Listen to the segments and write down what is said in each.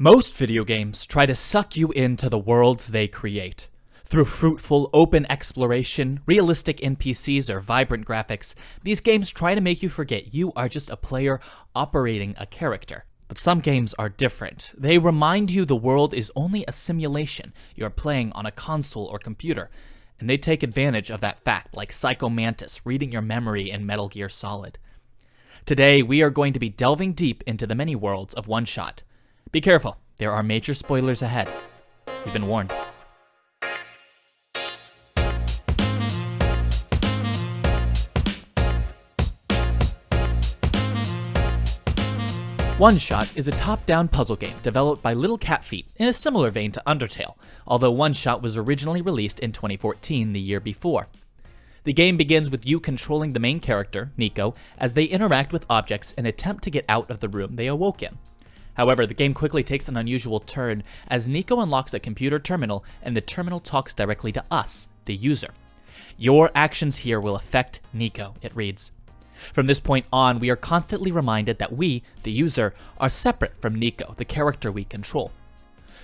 Most video games try to suck you into the worlds they create. Through fruitful, open exploration, realistic NPCs, or vibrant graphics, these games try to make you forget you are just a player operating a character. But some games are different. They remind you the world is only a simulation you are playing on a console or computer, and they take advantage of that fact, like Psycho Mantis reading your memory in Metal Gear Solid. Today, we are going to be delving deep into the many worlds of OneShot. Be careful, there are major spoilers ahead. You've been warned. OneShot is a top-down puzzle game developed by Little Cat Feet in a similar vein to Undertale, although OneShot was originally released in 2014, the year before. The game begins with you controlling the main character, Nico, as they interact with objects and attempt to get out of the room they awoke in. However, the game quickly takes an unusual turn as Nico unlocks a computer terminal and the terminal talks directly to us, the user. Your actions here will affect Nico, it reads. From this point on, we are constantly reminded that we, the user, are separate from Nico, the character we control.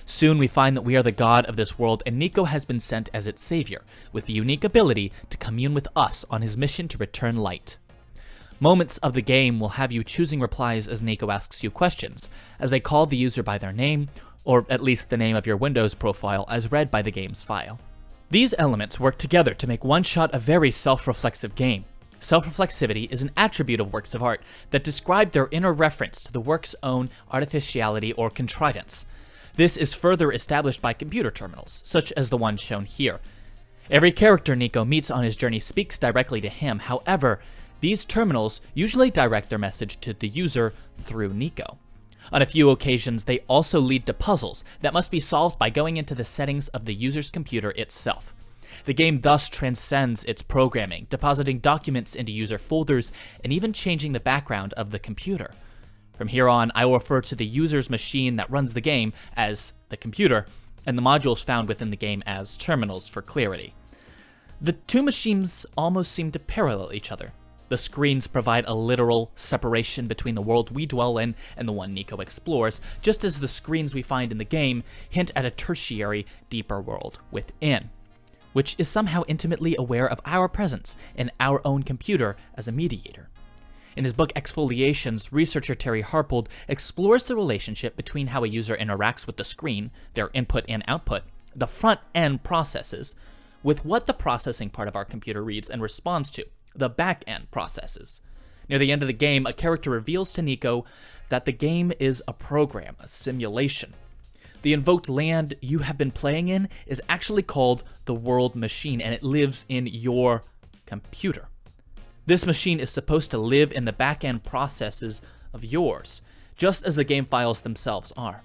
Soon we find that we are the god of this world and Nico has been sent as its savior, with the unique ability to commune with us on his mission to return light. Moments of the game will have you choosing replies as Nico asks you questions, as they call the user by their name, or at least the name of your Windows profile as read by the game's file. These elements work together to make OneShot a very self-reflexive game. Self-reflexivity is an attribute of works of art that describe their inner reference to the work's own artificiality or contrivance. This is further established by computer terminals, such as the one shown here. Every character Nico meets on his journey speaks directly to him, however, these terminals usually direct their message to the user through Nico. On a few occasions, they also lead to puzzles that must be solved by going into the settings of the user's computer itself. The game thus transcends its programming, depositing documents into user folders and even changing the background of the computer. From here on, I will refer to the user's machine that runs the game as the computer, and the modules found within the game as terminals for clarity. The two machines almost seem to parallel each other. The screens provide a literal separation between the world we dwell in and the one Nico explores, just as the screens we find in the game hint at a tertiary, deeper world within, which is somehow intimately aware of our presence in our own computer as a mediator. In his book Ex-foliations, researcher Terry Harpold explores the relationship between how a user interacts with the screen, their input and output, the front-end processes, with what the processing part of our computer reads and responds to, the back-end processes. Near the end of the game, a character reveals to Nico that the game is a program, a simulation. The invoked land you have been playing in is actually called the World Machine, and it lives in your computer. This machine is supposed to live in the back-end processes of yours, just as the game files themselves are.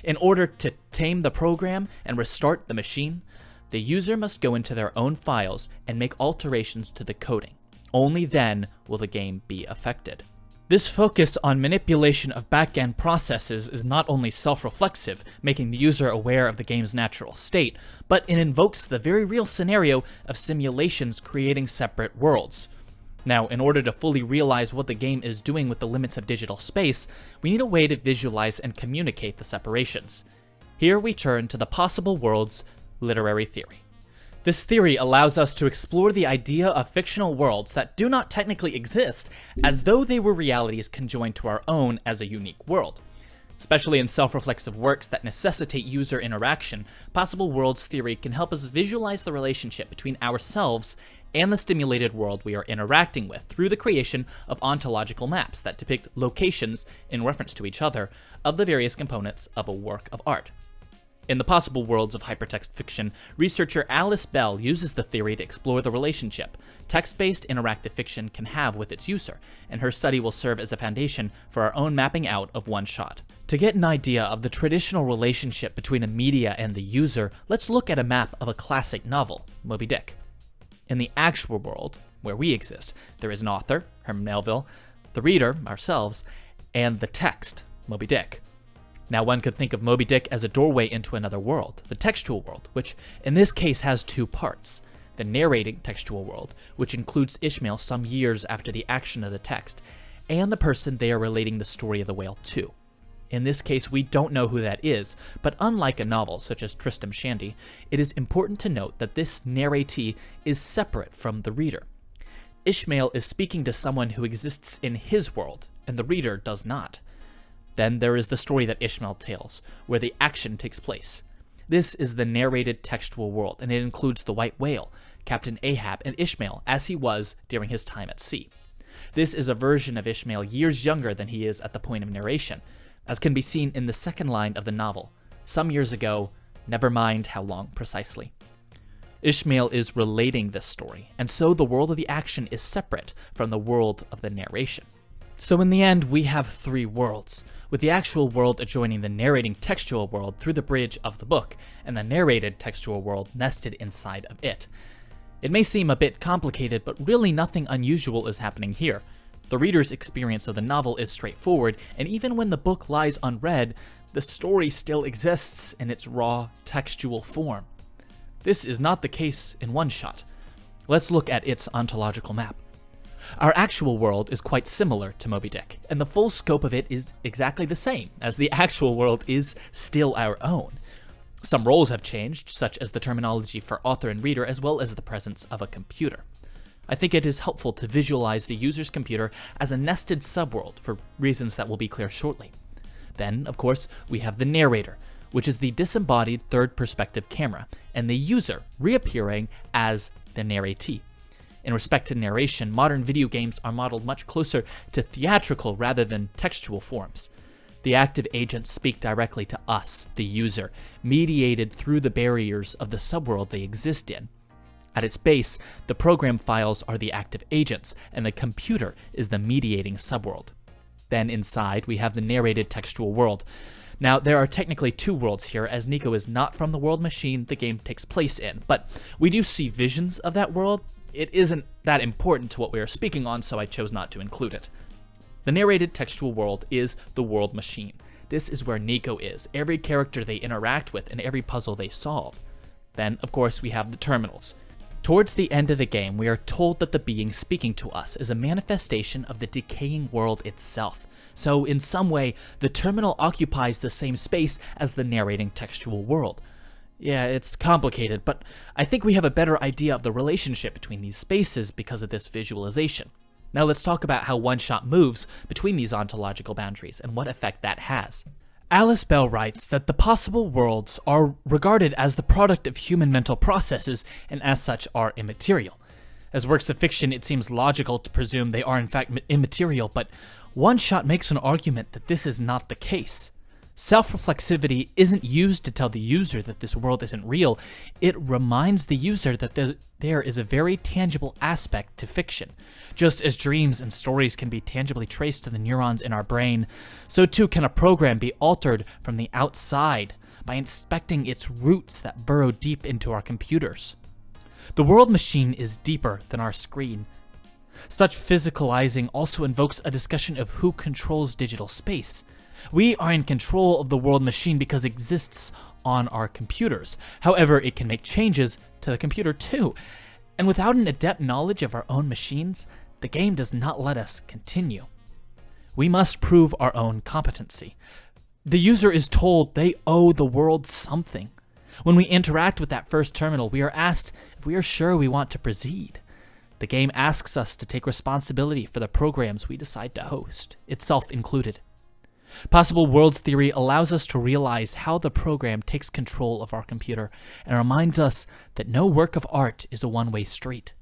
In order to tame the program and restart the machine, the user must go into their own files and make alterations to the coding. Only then will the game be affected. This focus on manipulation of back-end processes is not only self-reflexive, making the user aware of the game's natural state, but it invokes the very real scenario of simulations creating separate worlds. Now, in order to fully realize what the game is doing with the limits of digital space, we need a way to visualize and communicate the separations. Here we turn to the possible worlds literary theory. This theory allows us to explore the idea of fictional worlds that do not technically exist, as though they were realities conjoined to our own as a unique world. Especially in self-reflexive works that necessitate user interaction, possible worlds theory can help us visualize the relationship between ourselves and the stimulated world we are interacting with through the creation of ontological maps that depict locations in reference to each other of the various components of a work of art. In the possible worlds of hypertext fiction, researcher Alice Bell uses the theory to explore the relationship text-based interactive fiction can have with its user, and her study will serve as a foundation for our own mapping out of OneShot. To get an idea of the traditional relationship between a media and the user, let's look at a map of a classic novel, Moby Dick. In the actual world, where we exist, there is an author, Herman Melville, the reader, ourselves, and the text, Moby Dick. Now one could think of Moby Dick as a doorway into another world, the textual world, which in this case has two parts. The narrating textual world, which includes Ishmael some years after the action of the text, and the person they are relating the story of the whale to. In this case, we don't know who that is, but unlike a novel such as Tristram Shandy, it is important to note that this narratee is separate from the reader. Ishmael is speaking to someone who exists in his world, and the reader does not. Then there is the story that Ishmael tells, where the action takes place. This is the narrated textual world, and it includes the White Whale, Captain Ahab, and Ishmael as he was during his time at sea. This is a version of Ishmael years younger than he is at the point of narration, as can be seen in the second line of the novel, some years ago, never mind how long precisely. Ishmael is relating this story, and so the world of the action is separate from the world of the narration. So in the end, we have three worlds, with the actual world adjoining the narrating textual world through the bridge of the book, and the narrated textual world nested inside of it. It may seem a bit complicated, but really nothing unusual is happening here. The reader's experience of the novel is straightforward, and even when the book lies unread, the story still exists in its raw textual form. This is not the case in OneShot. Let's look at its ontological map. Our actual world is quite similar to Moby Dick, and the full scope of it is exactly the same, as the actual world is still our own. Some roles have changed, such as the terminology for author and reader, as well as the presence of a computer. I think it is helpful to visualize the user's computer as a nested subworld for reasons that will be clear shortly. Then, of course, we have the narrator, which is the disembodied third perspective camera, and the user reappearing as the narratee. In respect to narration, modern video games are modeled much closer to theatrical rather than textual forms. The active agents speak directly to us, the user, mediated through the barriers of the subworld they exist in. At its base, the program files are the active agents, and the computer is the mediating subworld. Then inside, we have the narrated textual world. Now, there are technically two worlds here, as Nico is not from the world machine the game takes place in, but we do see visions of that world. It isn't that important to what we are speaking on, so I chose not to include it. The narrated textual world is the world machine. This is where Nico is, every character they interact with, and every puzzle they solve. Then, of course, we have the terminals. Towards the end of the game, we are told that the being speaking to us is a manifestation of the decaying world itself. So, in some way, the terminal occupies the same space as the narrating textual world. Yeah, it's complicated, but I think we have a better idea of the relationship between these spaces because of this visualization. Now let's talk about how OneShot moves between these ontological boundaries and what effect that has. Alice Bell writes that the possible worlds are regarded as the product of human mental processes and as such are immaterial. As works of fiction, it seems logical to presume they are in fact immaterial, but OneShot makes an argument that this is not the case. Self-reflexivity isn't used to tell the user that this world isn't real. It reminds the user that there is a very tangible aspect to fiction. Just as dreams and stories can be tangibly traced to the neurons in our brain, so too can a program be altered from the outside by inspecting its roots that burrow deep into our computers. The world machine is deeper than our screen. Such physicalizing also invokes a discussion of who controls digital space. We are in control of the world machine because it exists on our computers. However, it can make changes to the computer too. And without an adept knowledge of our own machines, the game does not let us continue. We must prove our own competency. The user is told they owe the world something. When we interact with that first terminal, we are asked if we are sure we want to proceed. The game asks us to take responsibility for the programs we decide to host, itself included. Possible worlds theory allows us to realize how the program takes control of our computer and reminds us that no work of art is a one-way street.